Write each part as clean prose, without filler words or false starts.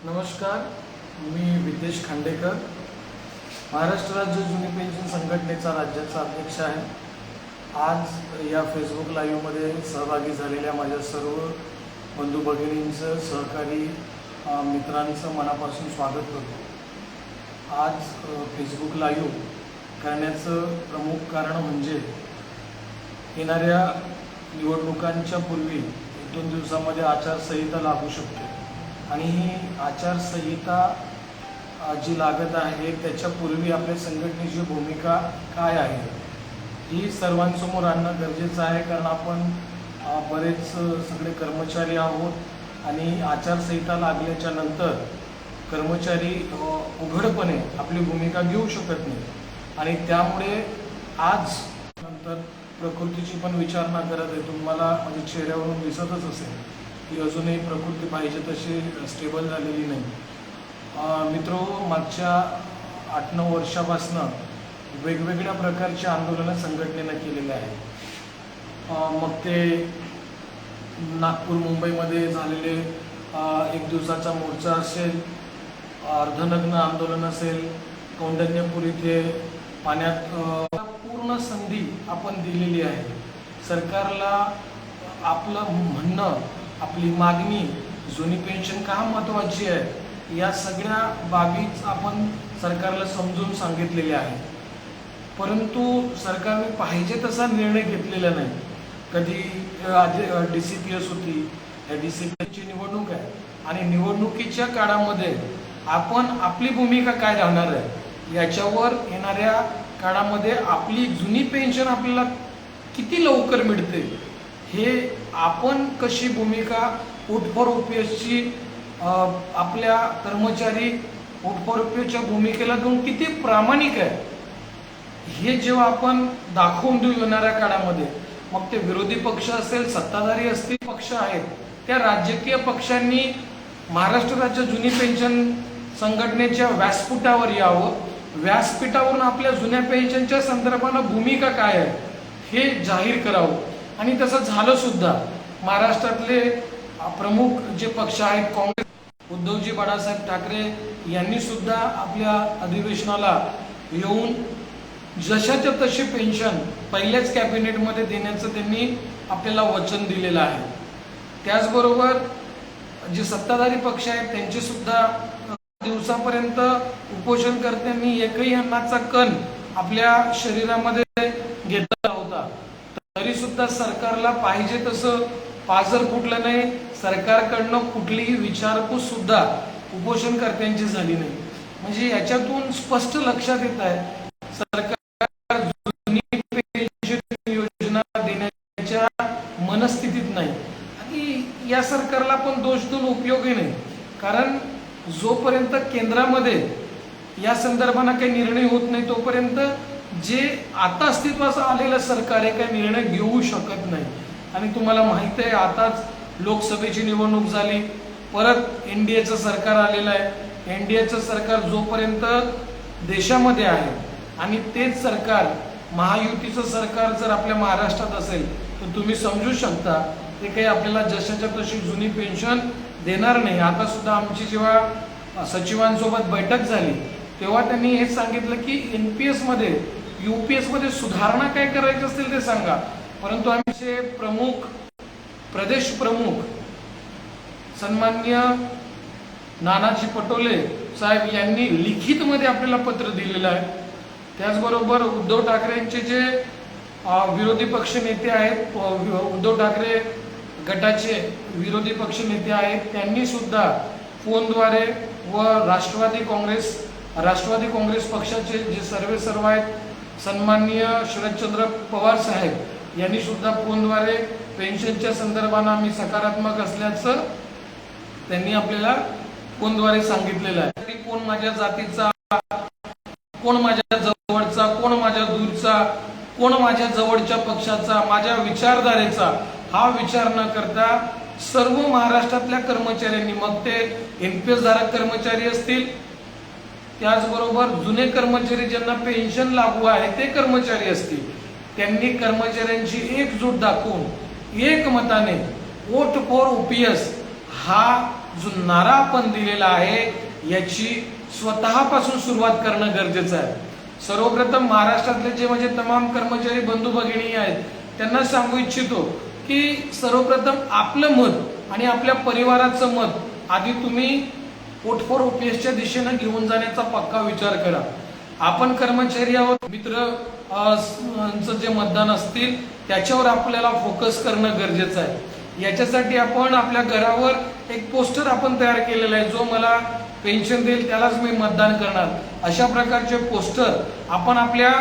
नमस्कार, मी विदेश खांडेकर, महाराष्ट्र राज्य जुनी पेन्शन संघटनेचा राज्याचा अध्यक्ष आहे. आज या फेसबुक लाईव्हमध्ये सहभागी झालेल्या माझ्या सर्व बंधू भगिनींचं, सहकारी मित्रांचं मनापासून स्वागत करतो. आज फेसबुक लाईव्ह करण्याचं प्रमुख कारण म्हणजे येणाऱ्या निवडणुकांच्या पूर्वी 1-2 दिवसामध्ये आचारसंहिता लागू शकते आणि ही आचारसंहिता जी लागत आहे त्याच्यापूर्वी आपल्या संघटनेची भूमिका काय आहे ही सर्वांसमोर आणणं गरजेचं आहे. कारण आपण बरेच सगळे कर्मचारी आहोत आणि आचारसंहिता लागल्याच्या नंतर कर्मचारी उघडपणे आपली भूमिका घेऊ शकत नाही आणि त्यामुळे आज नंतर प्रकृतीची पण विचारणा करत आहे. तुम्हाला माझ्या चेहऱ्यावरून दिसतच असेल की अजूनही प्रकृती पाहिजे तशी स्टेबल झालेली नाही. मित्रो, मागच्या 8-9 वर्षापासून वेगवेगळ्या प्रकारचे आंदोलनं संघटनेनं केलेले आहेत. मग ते नागपूर मुंबईमध्ये झालेले 1 दिवसाचा मोर्चा असेल, अर्धनग्न आंदोलन असेल, कौंडण्यपूर इथे पाण्यात पूर्ण संधी आपण दिलेली आहे. सरकारला आपलं म्हणणं, आपली मागणी, जुनी पेन्शन का महत्त्वाची आहे या सगळ्या बाबीच आपण सरकारला समजून सांगितलेल्या आहे. परंतु सरकारने पाहिजे तसा निर्णय घेतलेला नाही. कधी DCPS होती, या DCPSची निवडणूक आहे आणि निवडणुकीच्या काळामध्ये आपण आपली भूमिका काय राहणार आहे याच्यावर येणाऱ्या काळामध्ये आपली जुनी पेन्शन आपल्याला किती लवकर मिळते हे आपण कशी भूमिका फॉर OPSची आपल्या कर्मचारी फॉर OPSच्या भूमिकेला घेऊन किती प्रामाणिक आहे हे जेव्हा आपण दाखवून देऊ येणाऱ्या काळामध्ये, मग ते विरोधी पक्ष असेल, सत्ताधारी असतील, पक्ष आहेत, त्या राजकीय पक्षांनी महाराष्ट्र राज्य जुनी पेन्शन संघटनेच्या व्यासपीठावर यावं, व्यासपीठावरून आपल्या जुन्या पेन्शनच्या संदर्भानं भूमिका काय आहे हे जाहीर करावं. आणि तसं झालं सुद्धा. महाराष्ट्रातले प्रमुख जे पक्ष आहेत, काँग्रेस, उद्धवजी बाळासाहेब ठाकरे यांनी सुद्धा आपल्या अधिवेशनाला येऊन जशाच्या तशी पेन्शन पहिल्याच कॅबिनेटमध्ये देण्याचं त्यांनी आपल्याला वचन दिलेलं आहे. त्याचबरोबर जे सत्ताधारी पक्ष आहेत त्यांचे सुद्धा दिवसापर्यंत उपोषणकर्त्यांनी एकही अन्नाचा कण आपल्या शरीरामध्ये घेतला होता, तरी सुद्धा सरकारला पाहिजे तसं पाझर फुटलं नाही. सरकारकडनं कुठलीही विचारपूस सुद्धा उपोषणकर्त्यांची झाली नाही. म्हणजे याच्यातून स्पष्ट लक्षात येत आहे सरकार जुनी पेन्शन योजना देण्याच्या मनस्थितीत नाही आणि या सरकारला पण दोष देऊन उपयोगी नाही. कारण जोपर्यंत केंद्रामध्ये या संदर्भानं काही निर्णय होत नाही तोपर्यंत जे आता अस्तित्वात आलेलं सरकार आहे काही निर्णय घेऊ शकत नाही. आणि तुम्हाला माहित आहे, आताच लोकसभेची निवडणूक झाली, परत NDAचं सरकार आलेलं आहे. NDAचं सरकार जोपर्यंत देशामध्ये आहे आणि तेच सरकार महायुतीचं सरकार जर आपल्या महाराष्ट्रात असेल तर तुम्ही समजू शकता ते काही आपल्याला जशाच्या तशी जुनी पेन्शन देणार नाही. आता सुद्धा आमची जेव्हा सचिवांसोबत बैठक झाली तेव्हा त्यांनी हे सांगितलं की NPS मध्ये, UPS मध्ये सुधारणा काय करायची असतील ते सांगा. परंतु आमचे प्रमुख, प्रदेश प्रमुख सन्माननीय नानाजी पटोले साहेब यांनी लिखितमध्ये आपल्याला पत्र दिलेलं आहे. त्याचबरोबर उद्धव ठाकरेंचे जे विरोधी पक्ष नेते आहेत, उद्धव ठाकरे गटाचे विरोधी पक्ष नेते आहेत, त्यांनी सुद्धा फोनद्वारे व राष्ट्रवादी काँग्रेस पक्षाचे जे सर्वेसर्वा आहेत सन्माननीय शरदचंद्र पवार साहेब यांनी सुद्धा फोनद्वारे पेन्शनच्या संदर्भानं आम्ही सकारात्मक असल्याचं त्यांनी आपल्याला फोनद्वारे सांगितलेलं आहे. कोण माझ्या जातीचा, कोण माझ्या जवळचा, कोण माझ्या दूरचा, कोण माझ्या जवळच्या पक्षाचा, माझ्या विचारधारेचा हा विचार न करता सर्व महाराष्ट्रातल्या कर्मचाऱ्यांनी, मग ते NPS धारक कर्मचारी असतील, त्याचबरोबर जुने कर्मचारी ज्यांना पेन्शन लागू आहे ते कर्मचारी असतील, त्यांनी कर्मचाऱ्यांची एकजूट दाखवून एकमताने वोट फॉर OPS हा जो नारा आपण दिलेला आहे याची स्वतःपासून सुरुवात करणं गरजेचं आहे. सर्वप्रथम महाराष्ट्रातले जे म्हणजे तमाम कर्मचारी बंधू भगिनी आहेत त्यांना सांगू इच्छितो की सर्वप्रथम आपलं मत आणि आपल्या परिवाराचं मत आधी तुम्ही वोट फॉर ओपीएसच्या दिशेनं घेऊन जाण्याचा पक्का विचार करा. आपण कर्मचारी आहोत, मित्र जे मतदान असतील त्याच्यावर आपल्याला फोकस करणं गरजेचं आहे. याच्यासाठी आपण आपल्या घरावर एक पोस्टर आपण तयार केलेला आहे, जो मला पेन्शन देईल त्यालाच मी मतदान करणार, अशा प्रकारचे पोस्टर आपण आपल्या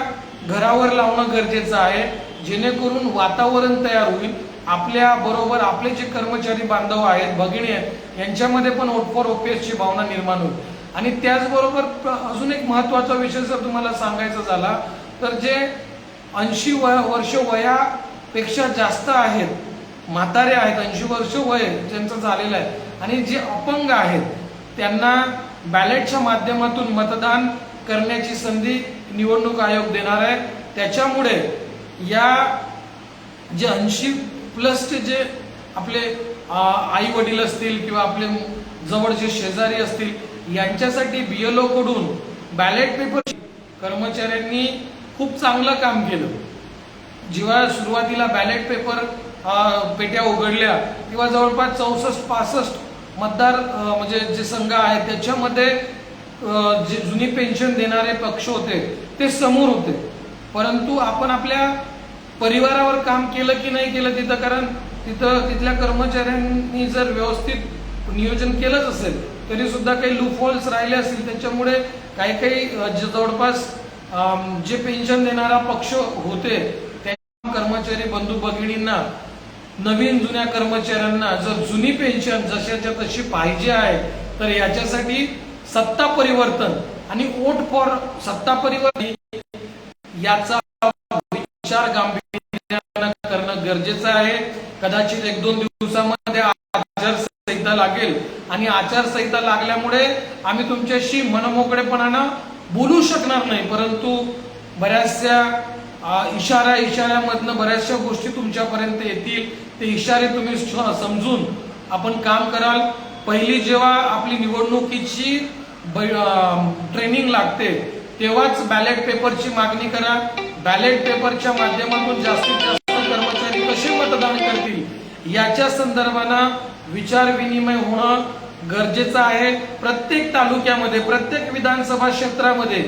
घरावर लावणं गरजेचं आहे, जेणेकरून वातावरण तयार होईल. आपल्या बरोबर आपले जे कर्मचारी बांधव आहेत, भगिनी आहेत, यांच्यामध्ये पण वोट फॉर ओपीएसची भावना निर्माण होईल. आणि त्याचबरोबर अजून एक महत्त्वाचा विषय जर तुम्हाला सांगायचा झाला तर जे 80 वर्ष वयापेक्षा जास्त आहेत, म्हातारे आहेत, 80 वर्ष वय ज्यांचं झालेलं आहे आणि जे अपंग आहेत त्यांना बॅलेटच्या माध्यमातून मतदान करण्याची संधी निवडणूक आयोग देणार आहे. त्याच्यामुळे या जे 80+ जे आपले आई वडील असतील किंवा आपले जवळचे शेजारी असतील यांच्यासाठी BLO कडून बॅलेट पेपर कर्मचाऱ्यांनी खूप चांगलं काम केलं. जेव्हा सुरुवातीला बॅलेट पेपर पेट्या उघडल्या तेव्हा जवळपास 64-65 मतदार म्हणजे जे संघ आहेत त्याच्यामध्ये जे जुनी पेन्शन देणारे पक्ष होते ते समोर होते. परंतु आपण आपल्या परिवारावर काम केलं की नाही केलं तिथं, कारण तिथल्या कर्मचाऱ्यांनी जर व्यवस्थित नियोजन केलंच असेल तरी सुद्धा काही लूप होल्स राहिले असतील. त्याच्यामुळे काही जवळपास जे पेन्शन देणारा पक्ष होते त्या कर्मचारी बंधू भगिनींना, नवीन जुन्या कर्मचाऱ्यांना जर जुनी पेन्शन जशाच्या तशी पाहिजे आहे तर याच्यासाठी सत्ता परिवर्तन आणि वोट फॉर सत्ता परिवर्तन याचा विचार गांभीर्याने करणं गरजेचं आहे. कदाचित 1-2 दिवसामध्ये आचारसंहिता लागेल आणि आचारसंहिता लागल्यामुळे आम्ही तुमच्याशी मनमोकळेपणानं बोलू शकणार नाही, परंतु बऱ्याचशा इशाऱ्यामधनं बऱ्याचशा गोष्टी तुमच्यापर्यंत येतील. ते इशारे तुम्ही समजून आपण काम कराल. पहिली जेव्हा आपली निवडणुकीची ट्रेनिंग लागते तेव्हाच बॅलेट पेपरची मागणी करा. बॅलेट पेपरच्या माध्यमातून जास्तीत जास्त कर्मचारी कसे मतदान करतील याच्या संदर्भानं विचार विनिमय होणं गरजेचं आहे. प्रत्येक तालुक्यामध्ये, प्रत्येक विधानसभा क्षेत्रामध्ये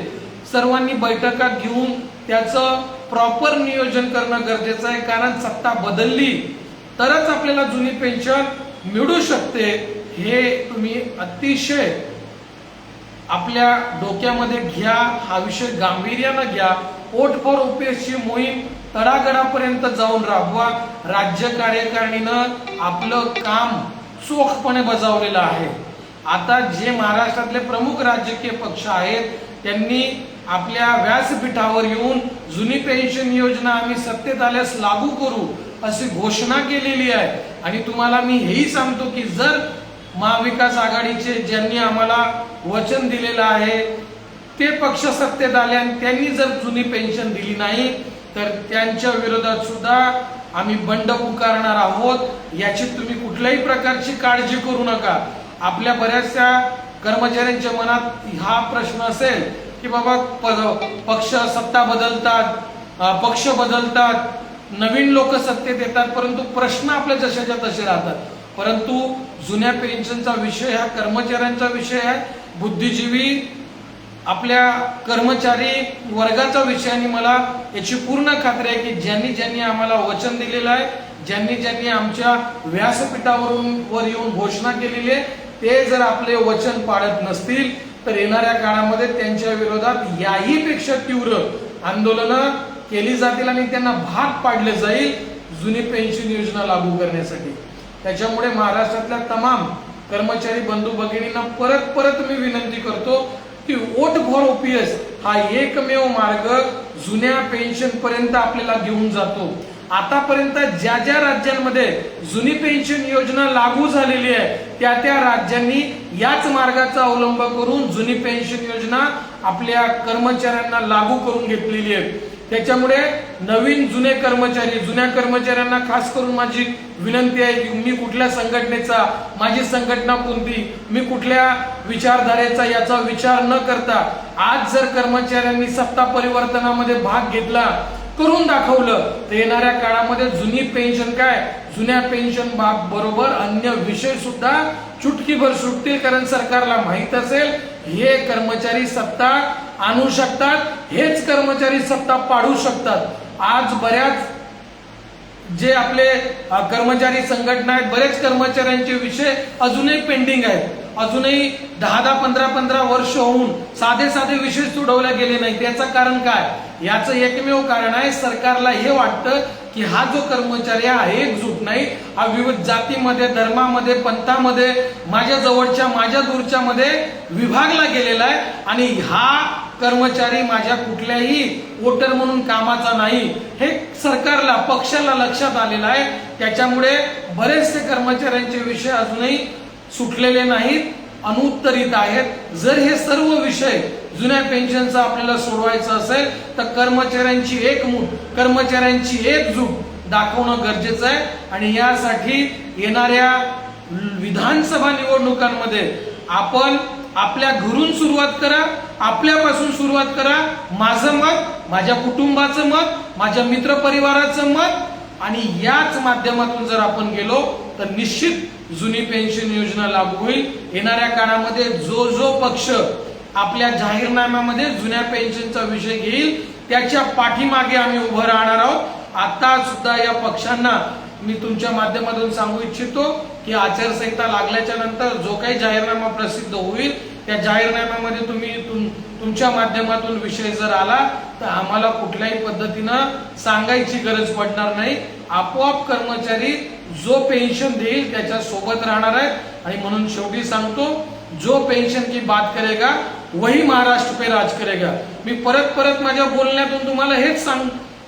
सर्वांनी बैठका घेऊन त्याचं प्रॉपर नियोजन करणं गरजेचं आहे. कारण सत्ता बदलली तरच आपल्याला जुनी पेन्शन मिळू शकते. हे तुम्ही अतिशय आपल्या डोक्यामध्ये घ्या, हा विषय गांभीर्यानं घ्या. वोट फॉर ओपीएसची मोहीम तळागाळापर्यंत जाऊन राबवा. राज्य कार्यकारिणीनं आपलं काम चोखपणे बजावलेलं आहे. आता जे महाराष्ट्रातले प्रमुख राजकीय पक्ष आहेत त्यांनी आपल्या व्यासपीठावर येऊन जुनी पेन्शन योजना आम्ही सत्तेत आल्यास लागू करू अशी घोषणा केलेली आहे. आणि तुम्हाला मी हेही सांगतो की जर महाविकास आघाडीचे ज्यांनी आम्हाला वचन दिलेलं आहे ते पक्ष सत्तेत आले आणि त्यांनी जर जुनी पेन्शन दिली नाही तर त्यांच्या विरोधात सुद्धा आम्ही बंड पुकारणार आहोत. याची तुम्ही कुठल्याही प्रकारची काळजी करू नका. आपल्या बऱ्याचशा कर्मचाऱ्यांच्या मनात हा प्रश्न असेल की बाबा पक्ष सत्ता बदलतात, पक्ष बदलतात, नवीन लोक सत्तेत येतात, परंतु प्रश्न आपल्या जशाच्या तसे राहतात. परंतु जुन्या पेन्शनचा विषय हा कर्मचाऱ्यांचा विषय आहे, बुद्धिजीवी आपल्या कर्मचारी वर्गाचा विषय. आणि मला याची पूर्ण खात्री आहे की ज्यांनी आम्हाला वचन दिलेलं आहे, ज्यांनी आमच्या व्यासपीठावर येऊन घोषणा केलेली आहे, ते जर आपले वचन पाळत नसतील तर येणाऱ्या काळामध्ये त्यांच्या विरोधात याही पेक्षा तीव्र आंदोलनं केली जातील आणि त्यांना भाग पाडले जाईल जुनी पेन्शन योजना लागू करण्यासाठी. त्याच्यामुळे महाराष्ट्रातल्या तमाम कर्मचारी बंधू भगिनींना परत मी विनंती करतो की वोट फॉर ओपीएस हा एकमेव मार्ग जुन्या पेन्शन पर्यंत आपल्याला घेऊन जातो. आतापर्यंत ज्या राज्यांमध्ये जुनी पेन्शन योजना लागू झालेली आहे त्या राज्यांनी याच मार्गाचा अवलंब करून जुनी पेन्शन योजना आपल्या कर्मचाऱ्यांना लागू करून घेतलेली आहे. त्याच्यामुळे नवीन जुने कर्मचारी, जुन्या कर्मचाऱ्यांना खास करून माझी विनंती आहे की मी कुठल्या संघटनेचा, माझी संघटना कोणती, मी कुठल्या विचारधारेचा याचा विचार न करता आज जर कर्मचाऱ्यांनी सत्ता परिवर्तनामध्ये भाग घेतला, करून दाखवलं, तर येणाऱ्या काळामध्ये जुनी पेन्शन काय, जुन्या पेन्शन बरोबर अन्य विषय सुद्धा चुटकीभर सुटतील. कारण सरकारला माहित असेल हे कर्मचारी सत्ता आणू शकतात, हेच कर्मचारी सत्ता पाडू शकतात. आज बऱ्याच जे आपले कर्मचारी संघटना आहेत, बरेच कर्मचाऱ्यांचे विषय अजूनही पेंडिंग आहेत. अजूनही 10-15 वर्ष होऊन साधे विषय सोडवले गेले नाहीत. याचं कारण काय? याचं एकमेव कारण आहे, सरकारला हे वाटतं की हा जो कर्मचारी आहे एकजूट नाही, हा विविध जातीमध्ये, धर्मामध्ये, पंथामध्ये, माझ्या जवळच्या माझ्या दूरच्या मध्ये विभागला गेलेला आहे आणि हा कर्मचारी माझ्या कुठल्याही वोटर म्हणून कामाचा नाही, हे सरकारला, पक्षाला लक्षात आलेलं आहे. त्याच्यामुळे बरेचसे कर्मचाऱ्यांचे विषय अजूनही सुटलेले नाहीत, अनुत्तरित आहेत. जर हे सर्व विषय जुन्या पेन्शनचा आपल्याला सोडवायचं असेल तर कर्मचाऱ्यांची एकमूट, कर्मचाऱ्यांची एकजूट दाखवणं गरजेचं आहे. आणि यासाठी येणाऱ्या विधानसभा निवडणुकांमध्ये आपण आपल्या घरून सुरुवात करा, आपल्यापासून सुरुवात करा. माझं मत, माझ्या कुटुंबाचं मत, माझ्या मित्रपरिवाराचं मत, आणि याच माध्यमातून जर आपण गेलो तर निश्चित जुनी पेन्शन योजना लागू होईल. येणाऱ्या काळामध्ये जो पक्ष आपल्या जाहीरनाम्यामध्ये जुन्या पेन्शनचा विषय घेईल त्याच्या पाठीमागे आम्ही उभं राहणार आहोत. आता सुद्धा या पक्षांना मी तुमच्या माध्यमातून सांगू इच्छितो की आचारसंहिता लागल्याच्या नंतर जो काही जाहीरनामा प्रसिद्ध होईल त्या जाहीरनाम्यामध्ये तुम्ही तुमच्या माध्यमातून विषय जर आला तर आम्हाला कुठल्याही पद्धतीनं सांगायची गरज पडणार नाही. आपोआप कर्मचारी जो पेन्शन देईल त्याच्या सोबत राहणार आहेत. आणि म्हणून शेवटी सांगतो, जो पेन्शन की बात करेगा वही महाराष्ट्र पे राज करेगा. मी परत माझ्या बोलण्यातून तुम्हाला हेच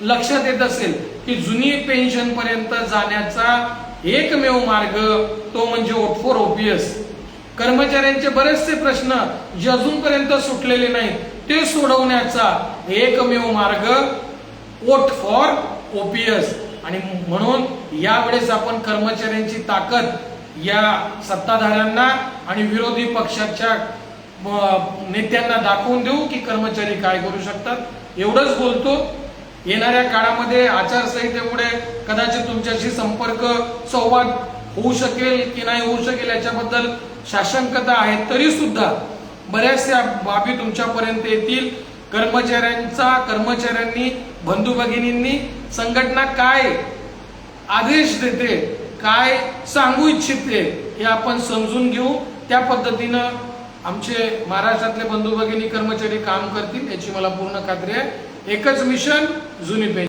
लक्षात येत असेल की जुनी पेन्शन पर्यंत जाण्याचा एकमेव मार्ग तो म्हणजे वोट फॉर ओपीएस. कर्मचाऱ्यांचे बरेचसे प्रश्न जे अजूनपर्यंत सुटलेले नाहीत ते सोडवण्याचा एकमेव मार्ग वोट फॉर ओपीएस. आणि म्हणून यावेळेस आपण कर्मचाऱ्यांची ताकद या सत्ताधाऱ्यांना आणि विरोधी पक्षाच्या नेत्यांना दाखवून देऊ की कर्मचारी काय करू शकतात. एवढंच बोलतो. येणाऱ्या काळामध्ये आचारसंहितेमुळे कदाचित तुमच्याशी संपर्क संवाद होऊ शकेल की नाही होऊ शकेल याच्याबद्दल साशंकता आहे, तरी सुद्धा बऱ्याचशा बाबी तुमच्यापर्यंत येतील. कर्मचाऱ्यांनी, बंधू भगिनींनी संघटना काय आदेश देते, काय सांगू इच्छिते हे आपण समजून घेऊ. त्या पद्धतीनं आमचे महाराष्ट्रातले बंधू भगिनी कर्मचारी काम करतील याची मला पूर्ण खात्री आहे. एकच मिशन, जुनी पेन्शन.